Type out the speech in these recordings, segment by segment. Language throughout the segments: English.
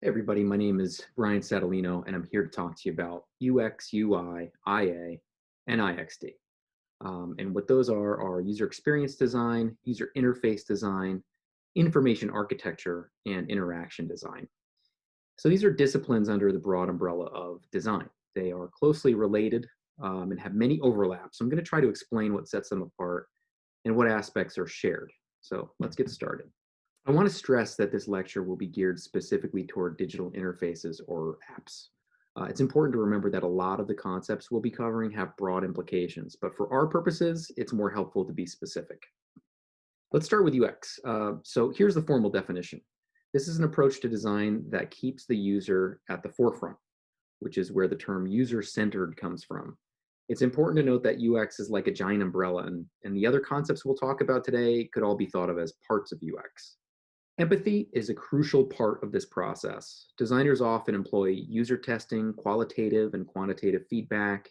Hey everybody, my name is Brian Satolino, and I'm here to talk to you about UX, UI, IA, and IXD. And what those are user experience design, user interface design, information architecture, and interaction design. So these are disciplines under the broad umbrella of design. They are closely related and have many overlaps. So I'm going to try to explain what sets them apart and what aspects are shared. So let's get started. I want to stress that this lecture will be geared specifically toward digital interfaces or apps. It's important to remember that a lot of the concepts we'll be covering have broad implications, but for our purposes, it's more helpful to be specific. Let's start with UX. So here's the formal definition. This is an approach to design that keeps the user at the forefront, which is where the term user-centered comes from. It's important to note that UX is like a giant umbrella, and the other concepts we'll talk about today could all be thought of as parts of UX. Empathy is a crucial part of this process. Designers often employ user testing, qualitative and quantitative feedback,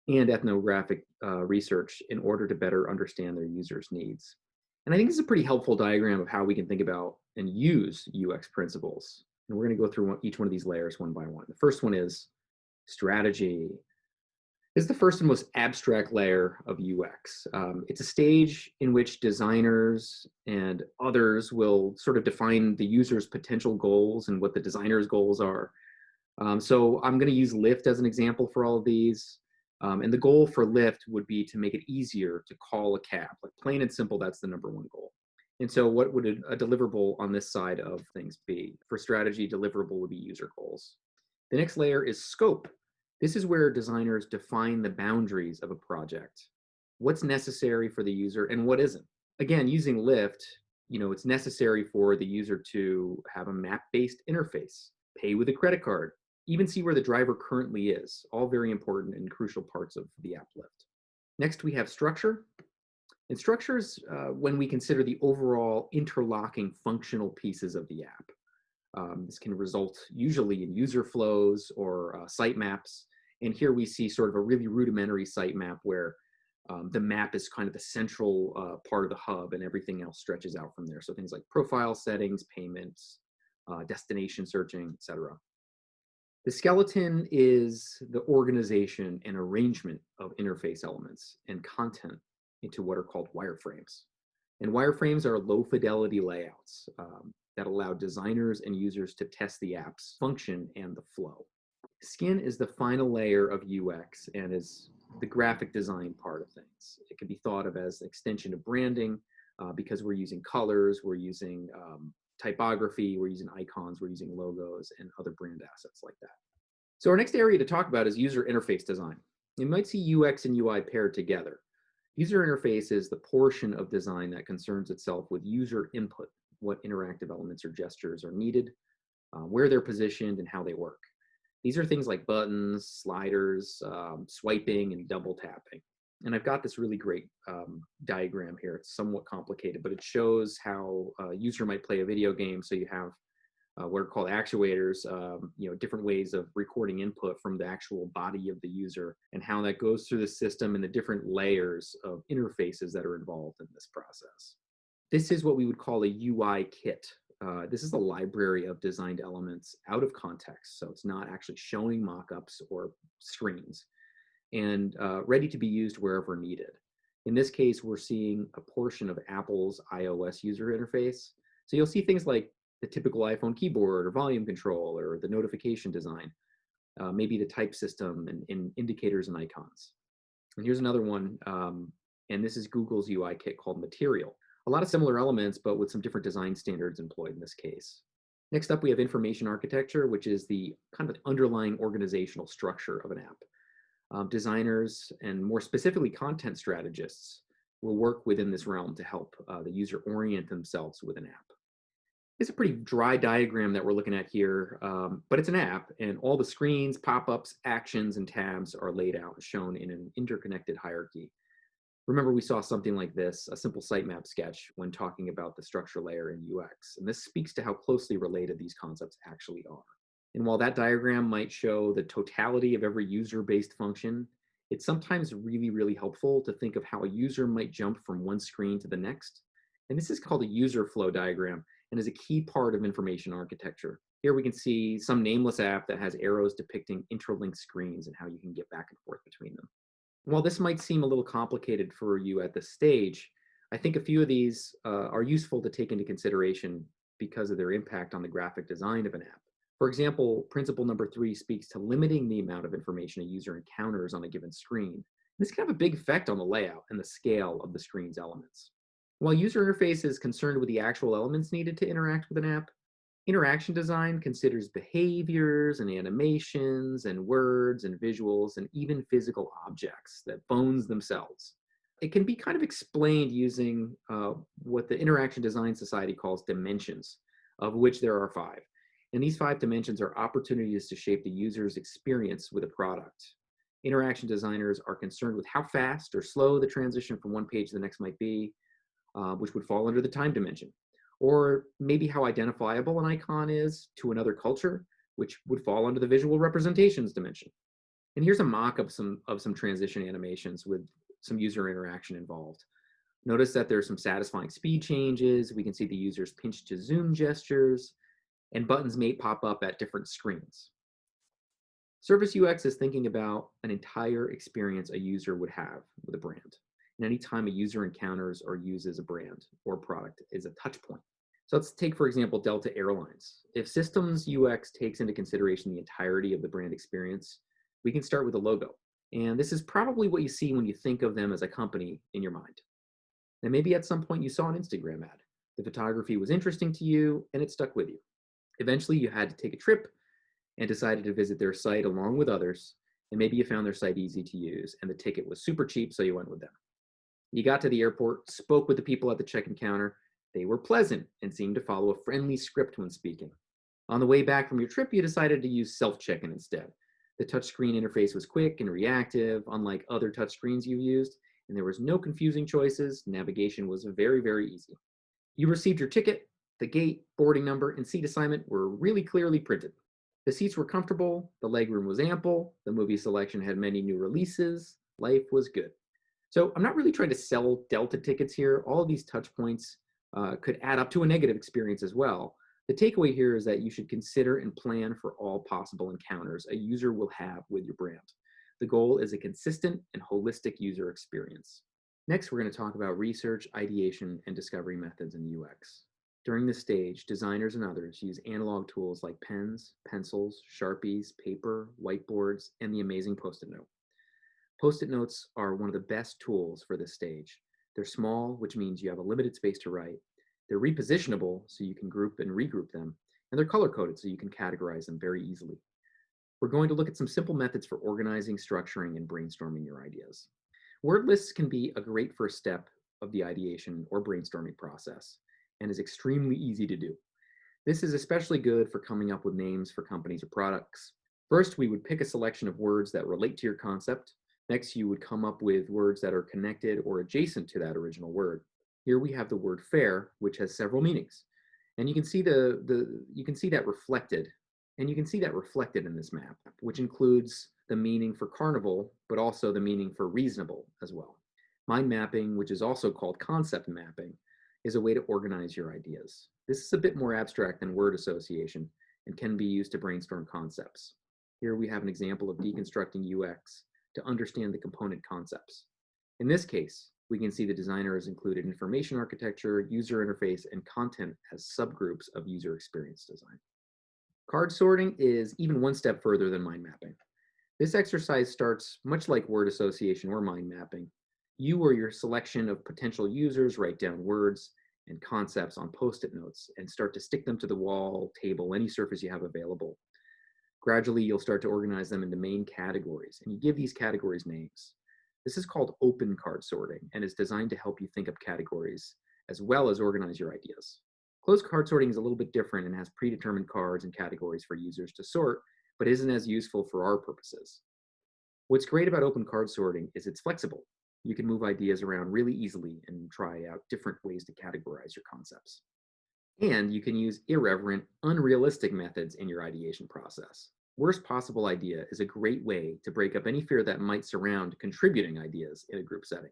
and ethnographic research in order to better understand their users' needs. And I think this is a pretty helpful diagram of how we can think about and use UX principles. And we're going to go through each one of these layers one by one. The first one is strategy. Is the first and most abstract layer of UX. It's a stage in which designers and others will sort of define the user's potential goals and what the designer's goals are. So I'm going to use Lyft as an example for all of these. And the goal for Lyft would be to make it easier to call a cab. Like plain and simple, that's the number one goal. And so what would a deliverable on this side of things be? For strategy, deliverable would be user goals. The next layer is scope. This is where designers define the boundaries of a project. What's necessary for the user and what isn't. Again, using Lyft, it's necessary for the user to have a map-based interface, pay with a credit card, even see where the driver currently is. All very important and crucial parts of the app Lyft. Next, we have structure. And structure is when we consider the overall interlocking functional pieces of the app. This can result usually in user flows or sitemaps. And here we see sort of a really rudimentary sitemap where the map is kind of the central part of the hub and everything else stretches out from there. So things like profile settings, payments, destination searching, etc. The skeleton is the organization and arrangement of interface elements and content into what are called wireframes. And wireframes are low fidelity layouts that allow designers and users to test the app's function and the flow. Skin is the final layer of UX and is the graphic design part of things. It can be thought of as an extension of branding because we're using colors, we're using typography, we're using icons, we're using logos and other brand assets like that. So our next area to talk about is user interface design. You might see UX and UI paired together. User interface is the portion of design that concerns itself with user input, what interactive elements or gestures are needed, where they're positioned, and how they work. These are things like buttons, sliders, swiping, and double tapping. And I've got this really great diagram here. It's somewhat complicated, but it shows how a user might play a video game. So you have what are called actuators, different ways of recording input from the actual body of the user and how that goes through the system and the different layers of interfaces that are involved in this process. This is what we would call a UI kit. This is a library of designed elements out of context, so it's not actually showing mockups or screens, and ready to be used wherever needed. In this case, we're seeing a portion of Apple's iOS user interface. So you'll see things like the typical iPhone keyboard or volume control or the notification design, maybe the type system and indicators and icons. And here's another one, and this is Google's UI kit called Material. A lot of similar elements, but with some different design standards employed in this case. Next up, we have information architecture, which is the kind of underlying organizational structure of an app. Designers and more specifically content strategists will work within this realm to help the user orient themselves with an app. It's a pretty dry diagram that we're looking at here, but it's an app and all the screens, pop-ups, actions, and tabs are laid out, shown in an interconnected hierarchy. Remember, we saw something like this, a simple sitemap sketch, when talking about the structure layer in UX. And this speaks to how closely related these concepts actually are. And while that diagram might show the totality of every user-based function, it's sometimes really, really helpful to think of how a user might jump from one screen to the next. And this is called a user flow diagram and is a key part of information architecture. Here we can see some nameless app that has arrows depicting interlinked screens and how you can get back and forth between them. While this might seem a little complicated for you at this stage, I think a few of these are useful to take into consideration because of their impact on the graphic design of an app. For example, principle number 3 speaks to limiting the amount of information a user encounters on a given screen. This can have a big effect on the layout and the scale of the screen's elements. While user interface is concerned with the actual elements needed to interact with an app, interaction design considers behaviors and animations and words and visuals and even physical objects, that bones themselves. It can be kind of explained using what the Interaction Design Society calls dimensions, of which there are 5. And these 5 dimensions are opportunities to shape the user's experience with a product. Interaction designers are concerned with how fast or slow the transition from one page to the next might be, which would fall under the time dimension. Or maybe how identifiable an icon is to another culture, which would fall under the visual representations dimension. And here's a mock of some transition animations with some user interaction involved. Notice that there's some satisfying speed changes. We can see the user's pinch to zoom gestures, and buttons may pop up at different screens. Service UX is thinking about an entire experience a user would have with a brand. And anytime a user encounters or uses a brand or product is a touch point. So let's take, for example, Delta Airlines. If systems UX takes into consideration the entirety of the brand experience, we can start with a logo. And this is probably what you see when you think of them as a company in your mind. And maybe at some point you saw an Instagram ad. The photography was interesting to you and it stuck with you. Eventually you had to take a trip and decided to visit their site along with others. And maybe you found their site easy to use and the ticket was super cheap, so you went with them. You got to the airport, spoke with the people at the check-in counter. They were pleasant and seemed to follow a friendly script when speaking. On the way back from your trip, you decided to use self-check-in instead. The touchscreen interface was quick and reactive, unlike other touchscreens you've used, and there was no confusing choices. Navigation was very, very easy. You received your ticket. The gate, boarding number, and seat assignment were really clearly printed. The seats were comfortable, the legroom was ample, the movie selection had many new releases, life was good. So I'm not really trying to sell Delta tickets here. All of these touch points could add up to a negative experience as well. The takeaway here is that you should consider and plan for all possible encounters a user will have with your brand. The goal is a consistent and holistic user experience. Next, we're going to talk about research, ideation, and discovery methods in UX. During this stage, designers and others use analog tools like pens, pencils, Sharpies, paper, whiteboards, and the amazing Post-it note. Post-it notes are one of the best tools for this stage. They're small, which means you have a limited space to write. They're repositionable, so you can group and regroup them. And they're color-coded, so you can categorize them very easily. We're going to look at some simple methods for organizing, structuring, and brainstorming your ideas. Word lists can be a great first step of the ideation or brainstorming process and is extremely easy to do. This is especially good for coming up with names for companies or products. First, we would pick a selection of words that relate to your concept. Next, you would come up with words that are connected or adjacent to that original word. Here we have the word fair, which has several meanings. And you can see that reflected. And you can see that reflected in this map, which includes the meaning for carnival, but also the meaning for reasonable as well. Mind mapping, which is also called concept mapping, is a way to organize your ideas. This is a bit more abstract than word association and can be used to brainstorm concepts. Here we have an example of deconstructing UX to understand the component concepts. In this case, we can see the designer has included information architecture, user interface, and content as subgroups of user experience design. Card sorting is even one step further than mind mapping. This exercise starts much like word association or mind mapping. You or your selection of potential users write down words and concepts on Post-it notes and start to stick them to the wall, table, any surface you have available. Gradually, you'll start to organize them into main categories, and you give these categories names. This is called open card sorting and is designed to help you think up categories as well as organize your ideas. Closed card sorting is a little bit different and has predetermined cards and categories for users to sort, but isn't as useful for our purposes. What's great about open card sorting is it's flexible. You can move ideas around really easily and try out different ways to categorize your concepts. And you can use irreverent, unrealistic methods in your ideation process. Worst possible idea is a great way to break up any fear that might surround contributing ideas in a group setting.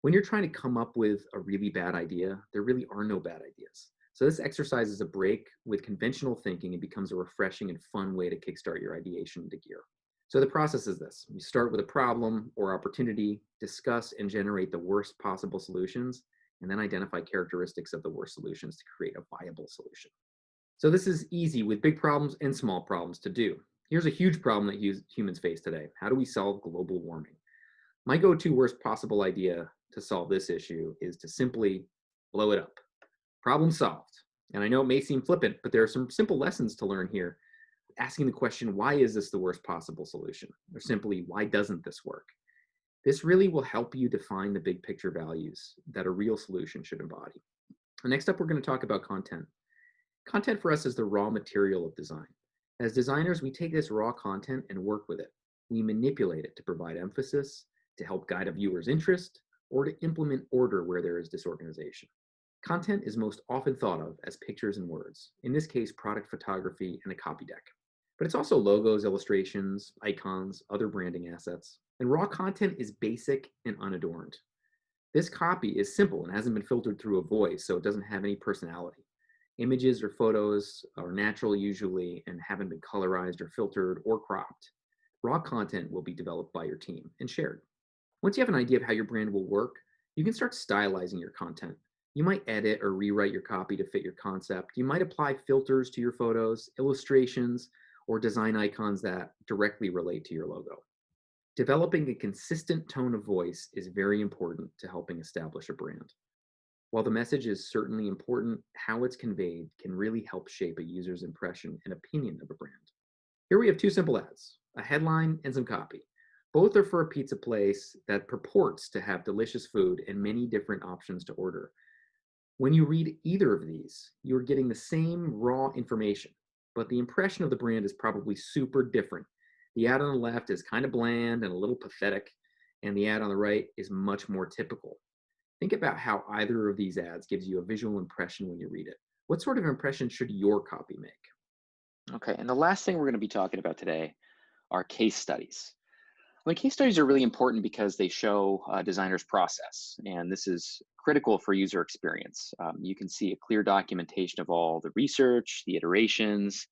When you're trying to come up with a really bad idea, there really are no bad ideas. So this exercise is a break with conventional thinking and becomes a refreshing and fun way to kickstart your ideation into gear. So the process is this. You start with a problem or opportunity, discuss and generate the worst possible solutions, and then identify characteristics of the worst solutions to create a viable solution. So this is easy with big problems and small problems to do. Here's a huge problem that humans face today. How do we solve global warming? My go-to worst possible idea to solve this issue is to simply blow it up. Problem solved. And I know it may seem flippant, but there are some simple lessons to learn here. Asking the question, why is this the worst possible solution? Or simply, why doesn't this work? This really will help you define the big picture values that a real solution should embody. And next up, we're going to talk about content. Content for us is the raw material of design. As designers, we take this raw content and work with it. We manipulate it to provide emphasis, to help guide a viewer's interest, or to implement order where there is disorganization. Content is most often thought of as pictures and words, in this case, product photography and a copy deck. But it's also logos, illustrations, icons, other branding assets. And raw content is basic and unadorned. This copy is simple and hasn't been filtered through a voice, so it doesn't have any personality. Images or photos are natural usually and haven't been colorized or filtered or cropped. Raw content will be developed by your team and shared. Once you have an idea of how your brand will work, you can start stylizing your content. You might edit or rewrite your copy to fit your concept. You might apply filters to your photos, illustrations, or design icons that directly relate to your logo. Developing a consistent tone of voice is very important to helping establish a brand. While the message is certainly important, how it's conveyed can really help shape a user's impression and opinion of a brand. Here we have two simple ads, a headline and some copy. Both are for a pizza place that purports to have delicious food and many different options to order. When you read either of these, you're getting the same raw information, but the impression of the brand is probably super different. The ad on the left is kind of bland and a little pathetic, and the ad on the right is much more typical. Think about how either of these ads gives you a visual impression when you read it. What sort of impression should your copy make? Okay, and the last thing we're going to be talking about today are case studies. Case studies are really important because they show a designer's process, and this is critical for user experience. You can see a clear documentation of all the research, the iterations,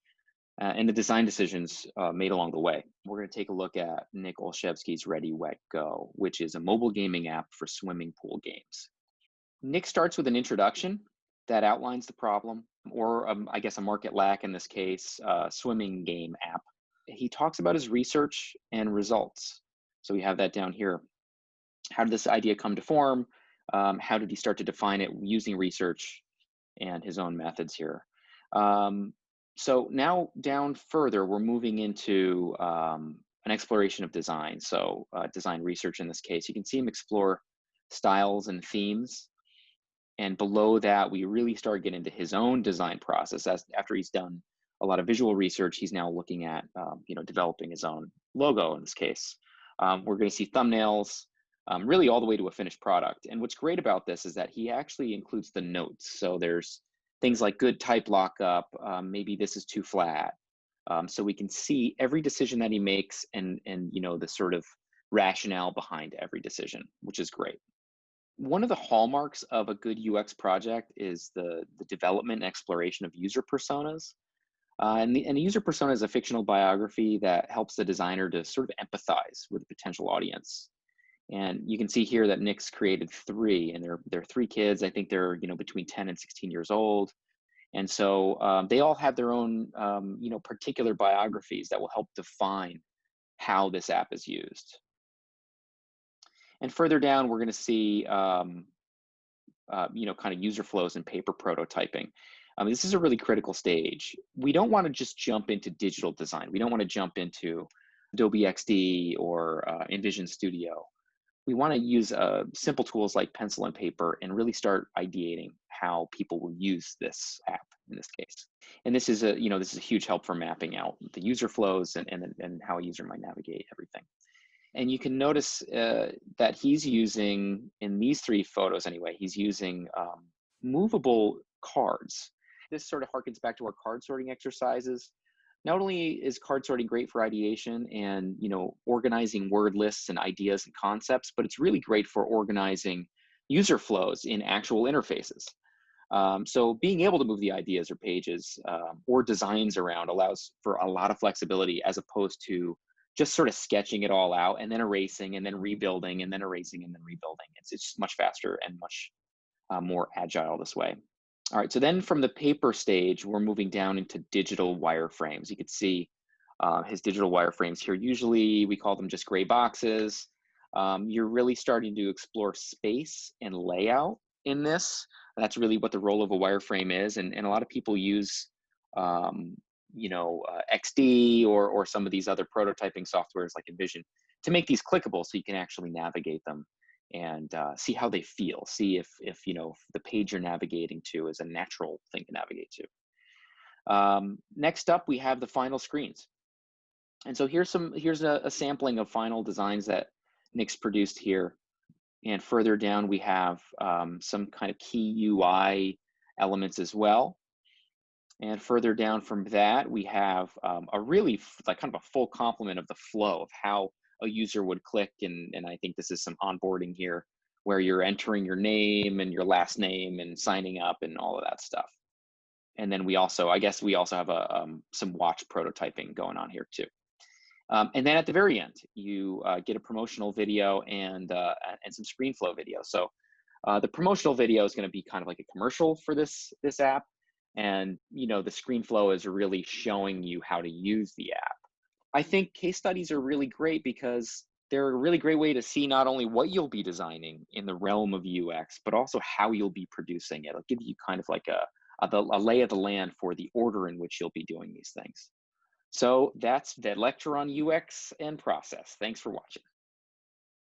and the design decisions made along the way. We're going to take a look at Nick Olszewski's Ready, Wet, Go, which is a mobile gaming app for swimming pool games. Nick starts with an introduction that outlines the problem, or I guess a market lack in this case, swimming game app. He talks about his research and results. So we have that down here. How did this idea come to form? How did he start to define it using research and his own methods here? So now down further, we're moving into an exploration of design. So design research in this case. You can see him explore styles and themes. And below that, we really start getting into his own design process. After he's done a lot of visual research, he's now looking at developing his own logo in this case. We're going to see thumbnails, really all the way to a finished product. And what's great about this is that he actually includes the notes. So there's things like good type lockup, maybe this is too flat. So we can see every decision that he makes and the sort of rationale behind every decision, which is great. One of the hallmarks of a good UX project is the development and exploration of user personas. And the user persona is a fictional biography that helps the designer to sort of empathize with the potential audience. And you can see here that Nick's created three, and they're three kids. I think they're between 10 and 16 years old, and so they all have their own particular biographies that will help define how this app is used. And further down, we're going to see kind of user flows and paper prototyping. This is a really critical stage. We don't want to just jump into digital design. We don't want to jump into Adobe XD or InVision Studio. We want to use simple tools like pencil and paper and really start ideating how people will use this app in this case. And this is a huge help for mapping out the user flows and how a user might navigate everything. And you can notice that he's using, in these three photos anyway, he's using movable cards. This sort of harkens back to our card sorting exercises. Not only is card sorting great for ideation and organizing word lists and ideas and concepts, but it's really great for organizing user flows in actual interfaces. So being able to move the ideas or pages or designs around allows for a lot of flexibility as opposed to just sort of sketching it all out and then erasing and then rebuilding and then erasing and then rebuilding. It's just much faster and much more agile this way. All right, so then from the paper stage, we're moving down into digital wireframes. You could see his digital wireframes here. Usually we call them just gray boxes. You're really starting to explore space and layout in this. That's really what the role of a wireframe is. And a lot of people use, um, XD or some of these other prototyping softwares like InVision to make these clickable so you can actually navigate them and see how they feel. See if the page you're navigating to is a natural thing to navigate to. Next up, we have the final screens. And so here's a sampling of final designs that Nick's produced here. And further down, we have some kind of key UI elements as well. And further down from that, we have a really like kind of a full complement of the flow of how a user would click. And I think this is some onboarding here where you're entering your name and your last name and signing up and all of that stuff. And then I guess we also have some watch prototyping going on here too. And then at the very end, you get a promotional video and some screen flow video. So the promotional video is going to be kind of like a commercial for this app, and the screen flow is really showing you how to use the app. I think case studies are really great because they're a really great way to see not only what you'll be designing in the realm of UX, but also how you'll be producing it. It'll give you kind of like a lay of the land for the order in which you'll be doing these things. So that's the lecture on UX and process. Thanks for watching.